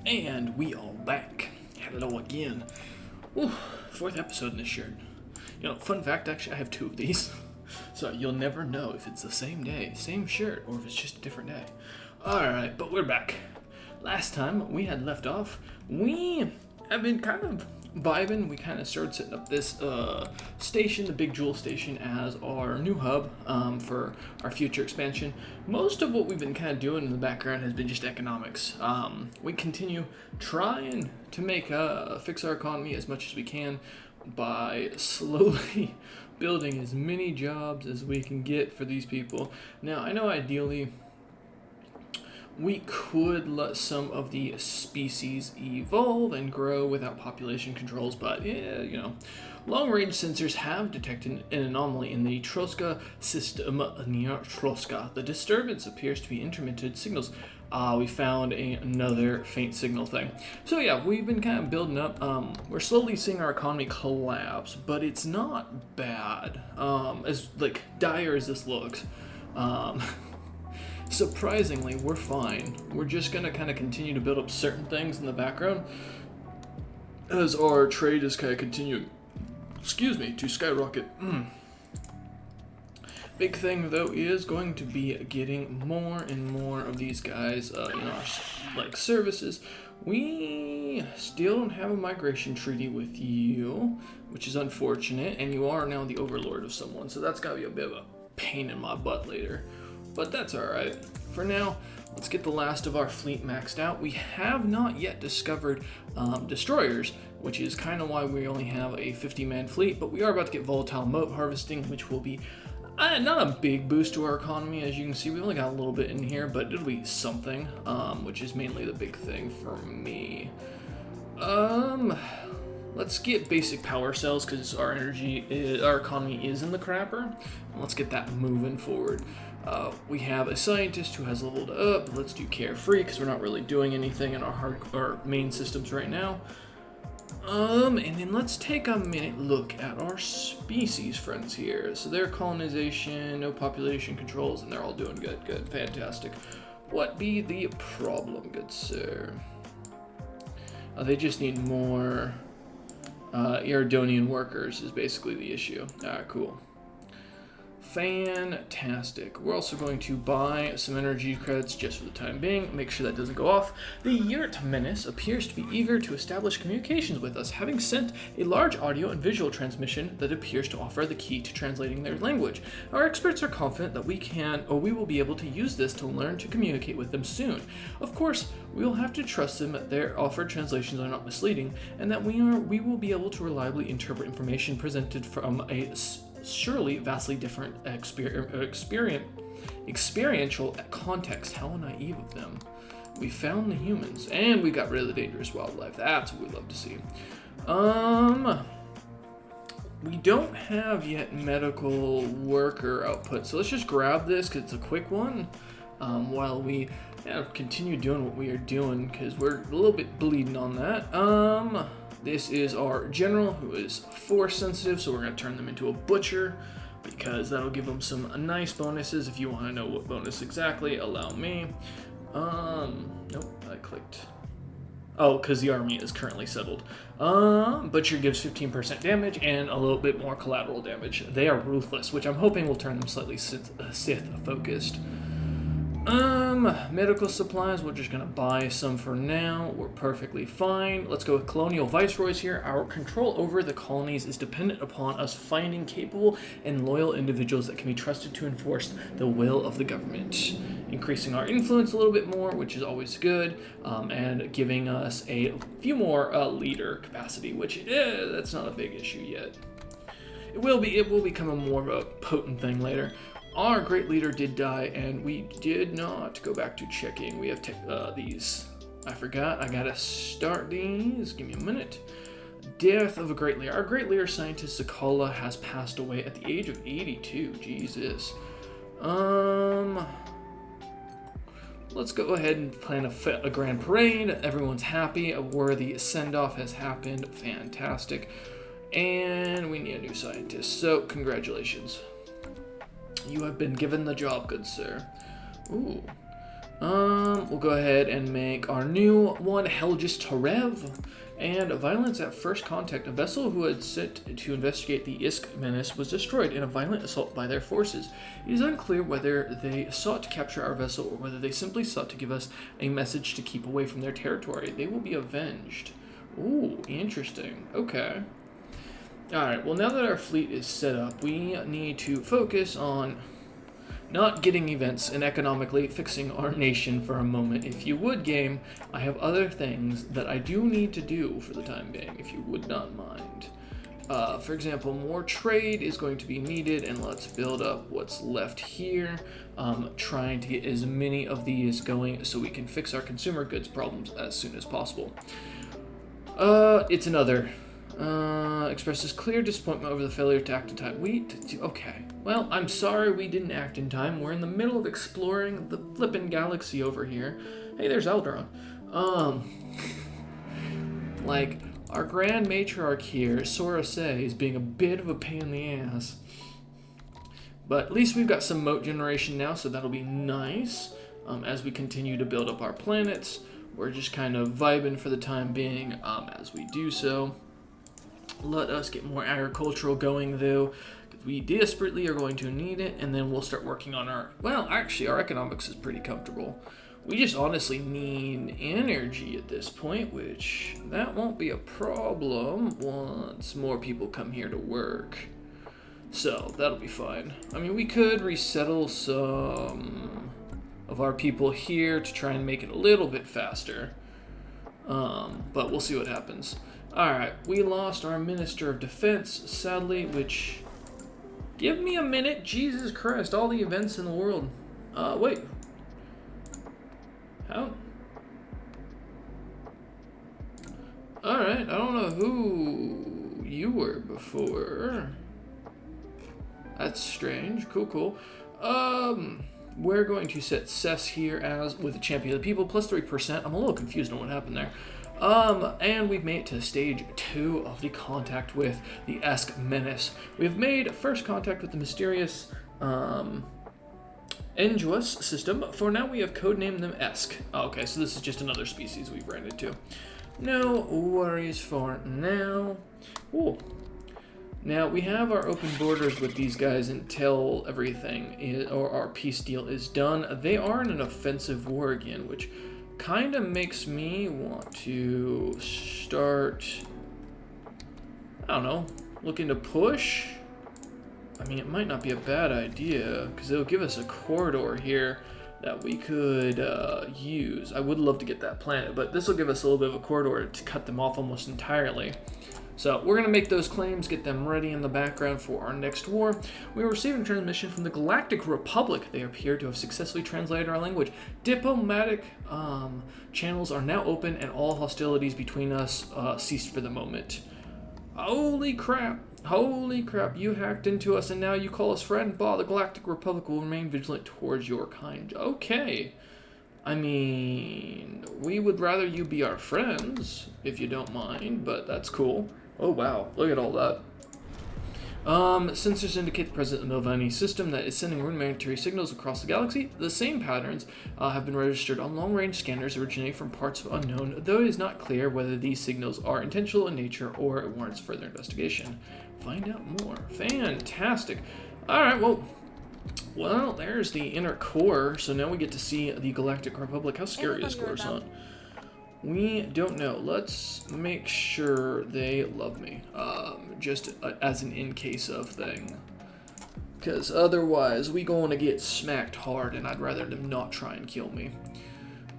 And we are back. Hello again. Ooh, fourth episode in this shirt. Fun fact, actually, I have two of these. So you'll never know if it's the same day, same shirt, or if it's just a different day. Alright, but we're back. Last time we had left off, we have been kind of vibing. We kind of started setting up this station, the Big Jewel Station, as our new hub for our future expansion. Most of what we've been kind of doing in the background has been just economics. We continue trying to fix our economy as much as we can by slowly building as many jobs as we can get for these people. Now, I know ideally we could let some of the species evolve and grow without population controls, but long-range sensors have detected an anomaly in the Troska system near Troska. The disturbance appears to be intermittent signals. We found another faint signal thing. So yeah, we've been kind of building up. We're slowly seeing our economy collapse, but it's not bad. As dire as this looks. Surprisingly, we're fine. We're just gonna kind of continue to build up certain things in the background as our trade is kind of continuing, to skyrocket. Big thing though is going to be getting more and more of these guys, services. We still don't have a migration treaty with you, which is unfortunate, and you are now the overlord of someone, so that's gotta be a bit of a pain in my butt later. But that's alright. For now, let's get the last of our fleet maxed out. We have not yet discovered destroyers, which is kind of why we only have a 50-man fleet, but we are about to get volatile mote harvesting, which will be not a big boost to our economy. As you can see, we only got a little bit in here, but it'll be something, which is mainly the big thing for me. Let's get basic power cells because our economy is in the crapper. Let's get that moving forward. We have a scientist who has leveled up. Let's do carefree because we're not really doing anything in our main systems right now. And then let's take a minute look at our species friends here. So their colonization, no population controls, and they're all doing good, fantastic. What be the problem, good sir? They just need more Iridonian workers is basically the issue. Cool. Fantastic. We're also going to buy some energy credits just for the time being, make sure that doesn't go off. The Yurt Menace appears to be eager to establish communications with us, having sent a large audio and visual transmission that appears to offer the key to translating their language. Our experts are confident that we will be able to use this to learn to communicate with them soon. Of course, we will have to trust them that their offered translations are not misleading, and that we will be able to reliably interpret information presented from a surely vastly different experiential context. How naive of them. We found the humans, and we got rid of the dangerous wildlife. That's what we love to see. We don't have yet medical worker output, so let's just grab this because it's a quick one. While we continue doing what we are doing, because we're a little bit bleeding on that. This is our general, who is force sensitive, so we're going to turn them into a butcher, because that'll give them some nice bonuses. If you want to know what bonus exactly, allow me. Nope, I clicked. Oh, because the army is currently settled. Butcher gives 15% damage and a little bit more collateral damage. They are ruthless, which I'm hoping will turn them slightly Sith-focused. Medical supplies, we're just gonna buy some for now. We're perfectly fine. Let's go with colonial viceroys here. Our control over the colonies is dependent upon us finding capable and loyal individuals that can be trusted to enforce the will of the government. Increasing our influence a little bit more, which is always good, and giving us a few more leader capacity, which that's not a big issue yet. It will become a more of a potent thing later. Our great leader did die, and we did not go back to checking. We have these. I forgot. I gotta start these. Give me a minute. Death of a great leader. Our great leader scientist Zakala has passed away at the age of 82. Jesus. Let's go ahead and plan a grand parade. Everyone's happy. A worthy send-off has happened. Fantastic. And we need a new scientist. So congratulations. You have been given the job, good sir. Ooh. We'll go ahead and make our new one, Helgis Tarev. And violence at first contact. A vessel who had sent to investigate the Isk menace was destroyed in a violent assault by their forces. It is unclear whether they sought to capture our vessel or whether they simply sought to give us a message to keep away from their territory. They will be avenged. Ooh, interesting. Okay. Alright, well now that our fleet is set up, we need to focus on not getting events and economically fixing our nation for a moment. If you would, game, I have other things that I do need to do for the time being, if you would not mind. For example, more trade is going to be needed, and let's build up what's left here. Trying to get as many of these going so we can fix our consumer goods problems as soon as possible. It's another. Expresses clear disappointment over the failure to act in time. Okay. Well, I'm sorry we didn't act in time. We're in the middle of exploring the flippin' galaxy over here. Hey, there's Alderaan. Like, our Grand Matriarch here, Sora Say, is being a bit of a pain in the ass. But at least we've got some moat generation now, so that'll be nice. As we continue to build up our planets, we're just kind of vibing for the time being as we do so. Let us get more agricultural going, though, because we desperately are going to need it, and then we'll start working on our... Well, actually, our economics is pretty comfortable. We just honestly need energy at this point, which that won't be a problem once more people come here to work. So, that'll be fine. I mean, we could resettle some of our people here to try and make it a little bit faster. But we'll see what happens. Alright, we lost our Minister of Defense, sadly, which... Give me a minute, Jesus Christ, all the events in the world. Wait. How? Alright, I don't know who you were before. That's strange. Cool. We're going to set Cess here as with the Champion of the People, plus 3%. I'm a little confused on what happened there. And we've made it to stage 2 of the contact with the Esk Menace. We've made first contact with the mysterious, Enjuas system. For now, we have codenamed them Esk. Okay, so this is just another species we've ran into. No worries for now. Ooh. Now, we have our open borders with these guys until everything or our peace deal is done. They are in an offensive war again, which kind of makes me want to start, I don't know, looking to push. I mean, it might not be a bad idea, because it'll give us a corridor here that we could use. I would love to get that planet, but this will give us a little bit of a corridor to cut them off almost entirely. So we're going to make those claims, get them ready in the background for our next war. We are receiving transmission from the Galactic Republic. They appear to have successfully translated our language. Diplomatic channels are now open, and all hostilities between us ceased for the moment. Holy crap. Holy crap, you hacked into us and now you call us friend? Bah, the Galactic Republic will remain vigilant towards your kind. Okay. I mean, we would rather you be our friends, if you don't mind, but that's cool. Oh wow, look at all that. Sensors indicate the presence of any system that is sending rudimentary signals across the galaxy. The same patterns have been registered on long-range scanners originating from parts of unknown, though it is not clear whether these signals are intentional in nature or it warrants further investigation. Find out more. Fantastic. Alright, well, there's the inner core, so now we get to see the Galactic Republic. How scary is Coruscant? We don't know. Let's make sure they love me, just as an in case of thing. Because otherwise, we going to get smacked hard, and I'd rather them not try and kill me.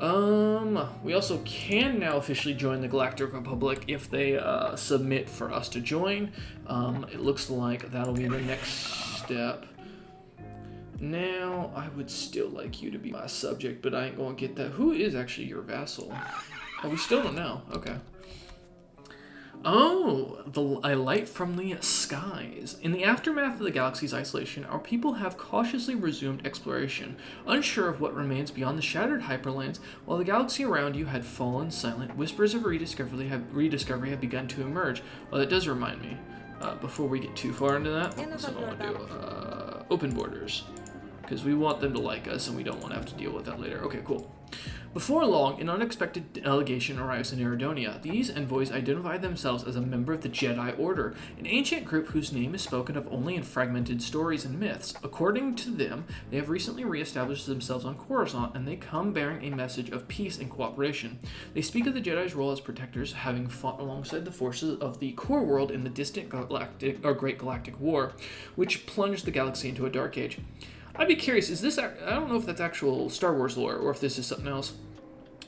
We also can now officially join the Galactic Republic if they submit for us to join. It looks like that'll be the next step. Now, I would still like you to be my subject, but I ain't gonna get that. Who is actually your vassal? Oh, we still don't know. Okay. Oh, a light from the skies. In the aftermath of the galaxy's isolation, our people have cautiously resumed exploration, unsure of what remains beyond the shattered hyperlanes. While the galaxy around you had fallen silent, whispers of rediscovery have begun to emerge. Well, that does remind me. Before we get too far into that, what else do I want to do? Open borders. because we want them to like us and we don't want to have to deal with that later. Okay, cool. Before long, an unexpected delegation arrives in Eridonia. These envoys identify themselves as a member of the Jedi Order, an ancient group whose name is spoken of only in fragmented stories and myths. According to them, they have recently reestablished themselves on Coruscant, and they come bearing a message of peace and cooperation. They speak of the Jedi's role as protectors, having fought alongside the forces of the core world in the distant Great Galactic War, which plunged the galaxy into a dark age. I'd be curious, is this, I don't know if that's actual Star Wars lore, or if this is something else,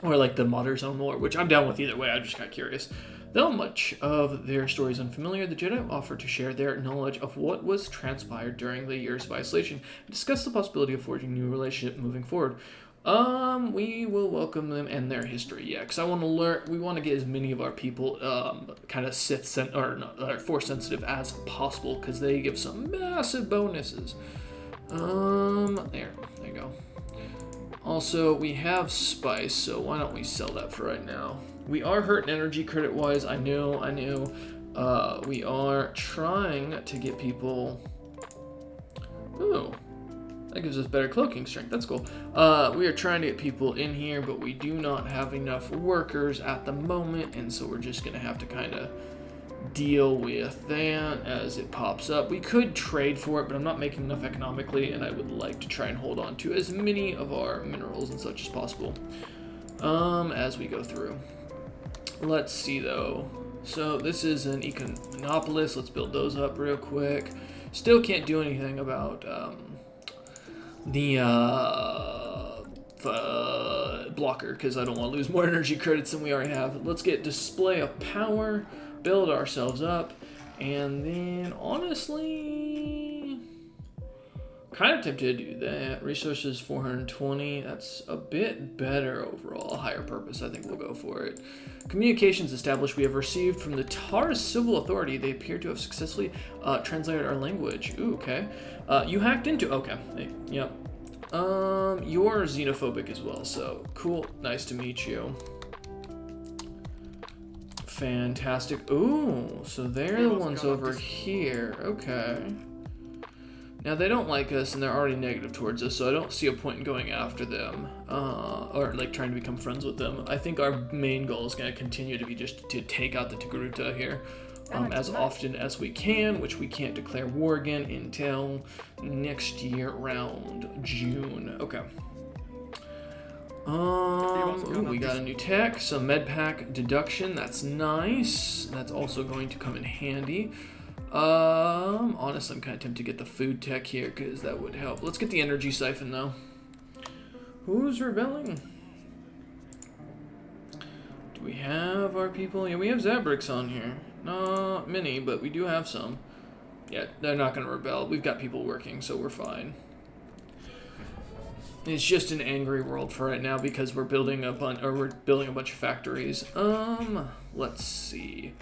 or like the Modern Zone lore, which I'm down with either way, I just got curious. Though much of their story is unfamiliar, the Jedi offer to share their knowledge of what was transpired during the years of isolation, and discuss the possibility of forging new relationship moving forward. We will welcome them and their history, yeah, because I want to learn, we want to get as many of our people, kind of Force sensitive as possible, because they give some massive bonuses. There you go. Also, we have spice, so why don't we sell that for right now? We are hurting energy credit-wise, I know. We are trying to get people... Ooh, that gives us better cloaking strength, that's cool. We are trying to get people in here, but we do not have enough workers at the moment, and so we're just gonna have to kind of deal with that as it pops up. We could trade for it, but I'm not making enough economically, and I would like to try and hold on to as many of our minerals and such as possible as we go through. Let's see though. So this is an Econopolis. Let's build those up real quick. Still can't do anything about the blocker, because I don't want to lose more energy credits than we already have. Let's get display of power, build ourselves up, and then honestly kind of tempted to do that. Resources 420, that's a bit better overall. Higher purpose, I think we'll go for it. Communications established. We have received from the Taurus Civil Authority. They appear to have successfully translated our language. Ooh, okay. You hacked into, okay, yep. You're xenophobic as well, so cool, nice to meet you. Fantastic. Ooh, so they're the ones over here. Okay. Now, they don't like us, and they're already negative towards us, so I don't see a point in going after them, or, like, trying to become friends with them. I think our main goal is going to continue to be just to take out the Togruta here as often as we can, which we can't declare war again until next year around June. Okay. Ooh, we got a new tech, some med pack deduction, that's nice. That's also going to come in handy. Honestly, I'm kind of tempted to get the food tech here, because that would help. Let's get the energy siphon, though. Who's rebelling? Do we have our people? Yeah, we have Zabrix on here. Not many, but we do have some. Yeah, they're not going to rebel. We've got people working, so we're fine. It's just an angry world for right now because we're building a bunch of factories. Let's see.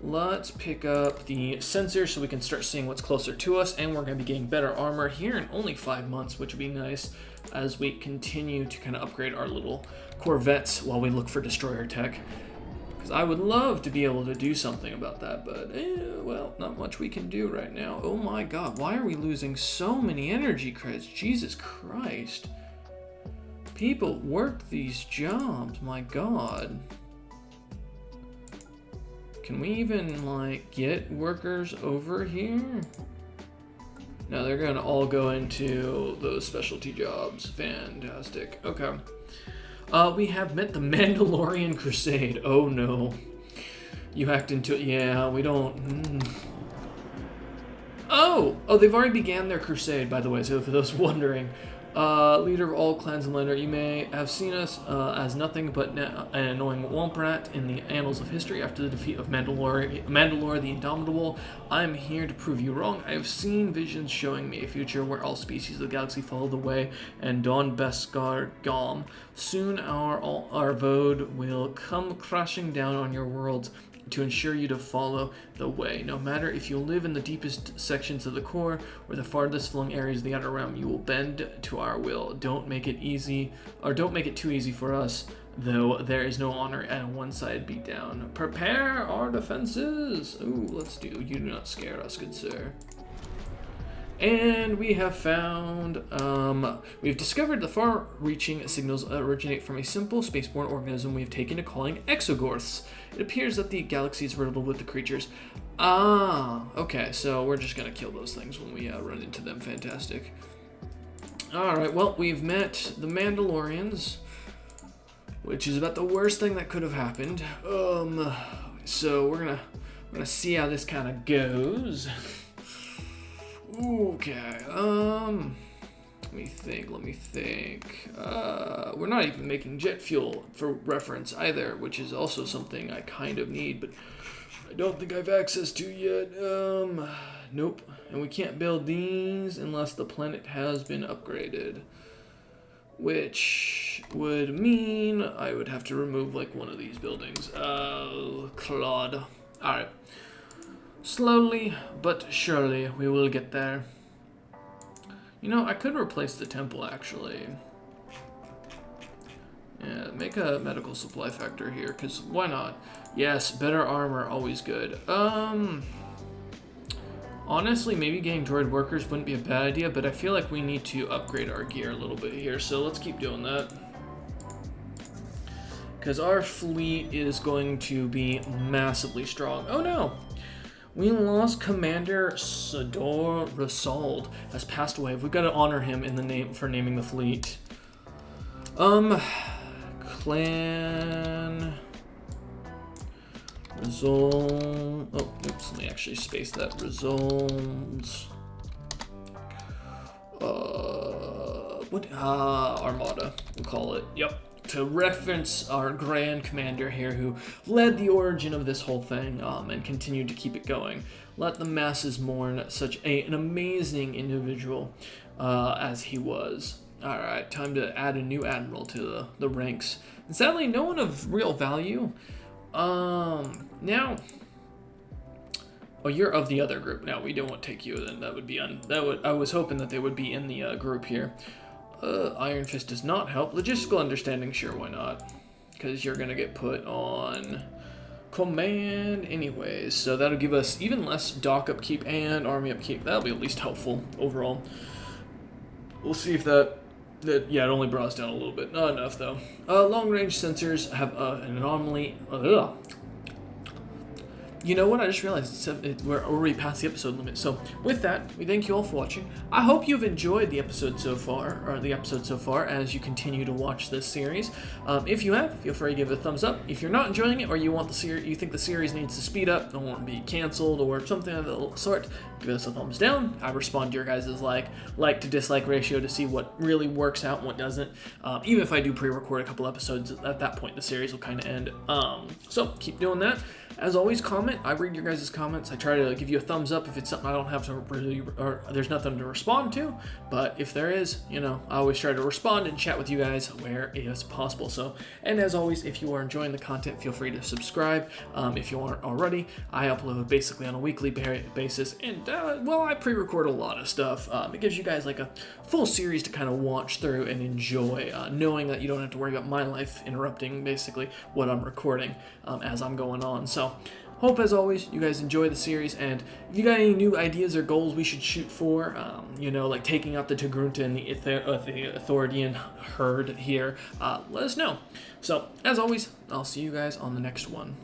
Let's pick up the sensor so we can start seeing what's closer to us, and we're going to be getting better armor here in only 5 months, which would be nice as we continue to kind of upgrade our little Corvettes while we look for destroyer tech. Because I would love to be able to do something about that, but, well, not much we can do right now. Oh my god, why are we losing so many energy credits? Jesus Christ. People work these jobs, my god. Can we even, like, get workers over here? No, they're gonna all go into those specialty jobs. Fantastic. Okay. We have met the Mandalorian Crusade. Oh no. You hacked into it. Yeah, we don't... Oh, they've already began their crusade, by the way, so for those wondering. Leader of all clans and Lander, you may have seen us as nothing but an annoying womp rat in the annals of history after the defeat of Mandalore the Indomitable. I am here to prove you wrong. I have seen visions showing me a future where all species of the galaxy follow the way, and Don Beskar Gom. Soon our Vode will come crashing down on your worlds to ensure you to follow the way. No matter if you live in the deepest sections of the core or the farthest flung areas of the outer realm, you will bend to our will. Don't make it easy, or don't make it too easy for us, though there is no honor at a one-sided beatdown. Prepare our defenses! Ooh, let's do. You do not scare us, good sir. And we have found, we've discovered the far-reaching signals originate from a simple spaceborne organism we have taken to calling exogorths. It appears that the galaxy is riddled with the creatures. Ah, okay, so we're just gonna kill those things when we run into them. Fantastic. Alright, well, we've met the Mandalorians, which is about the worst thing that could have happened. So we're gonna see how this kind of goes. Okay, let me think. We're not even making jet fuel for reference either, which is also something I kind of need, but I don't think I have access to yet. Nope. And we can't build these unless the planet has been upgraded, which would mean I would have to remove like one of these buildings. Oh, Claude. Alright. Slowly but surely we will get there. You know, I could replace the temple actually. Yeah, make a medical supply factor here, because why not? Yes, better armor, always good. Honestly, maybe getting droid workers wouldn't be a bad idea, but I feel like we need to upgrade our gear a little bit here, so let's keep doing that. Because our fleet is going to be massively strong. Oh no! We lost Commander Sador Rasold has passed away. We've got to honor him in the name for naming the fleet. Clan Resol. Oh, oops. Let me actually space that. Resolves. Armada. We'll call it. Yep. To reference our Grand Commander here, who led the origin of this whole thing and continued to keep it going. Let the masses mourn such an amazing individual as he was. Alright, time to add a new admiral to the ranks. And sadly, no one of real value. Now... Oh, you're of the other group. Now, we don't want to take you, then that would be I was hoping that they would be in the group here. Iron Fist does not help. Logistical understanding, sure, why not? Because you're going to get put on command anyways. So that'll give us even less dock upkeep and army upkeep. That'll be at least helpful overall. We'll see if yeah, it only brought us down a little bit. Not enough, though. Long-range sensors have an anomaly. You know what? I just realized we're already past the episode limit. So with that, we thank you all for watching. I hope you've enjoyed the episode so far, as you continue to watch this series. If you have, feel free to give it a thumbs up. If you're not enjoying it, or you want you think the series needs to speed up, don't want to be canceled, or something of the sort, give us a thumbs down. I respond to your guys' like to dislike ratio to see what really works out and what doesn't. Even if I do pre-record a couple episodes, at that point the series will kind of end. So keep doing that. As always, comment. I read your guys' comments. I try to give you a thumbs up if it's something I don't have to really, or there's nothing to respond to. But if there is, you know, I always try to respond and chat with you guys where it is possible. So, and as always, if you are enjoying the content, feel free to subscribe. If you aren't already, I upload basically on a weekly basis. And, well, I pre-record a lot of stuff. It gives you guys like a full series to kind of watch through and enjoy, knowing that you don't have to worry about my life interrupting basically what I'm recording as I'm going on. So, hope as always you guys enjoy the series, and if you got any new ideas or goals we should shoot for, you know, like taking out the Togrunta and the Thoridian herd here, let us know. So, as always, I'll see you guys on the next one.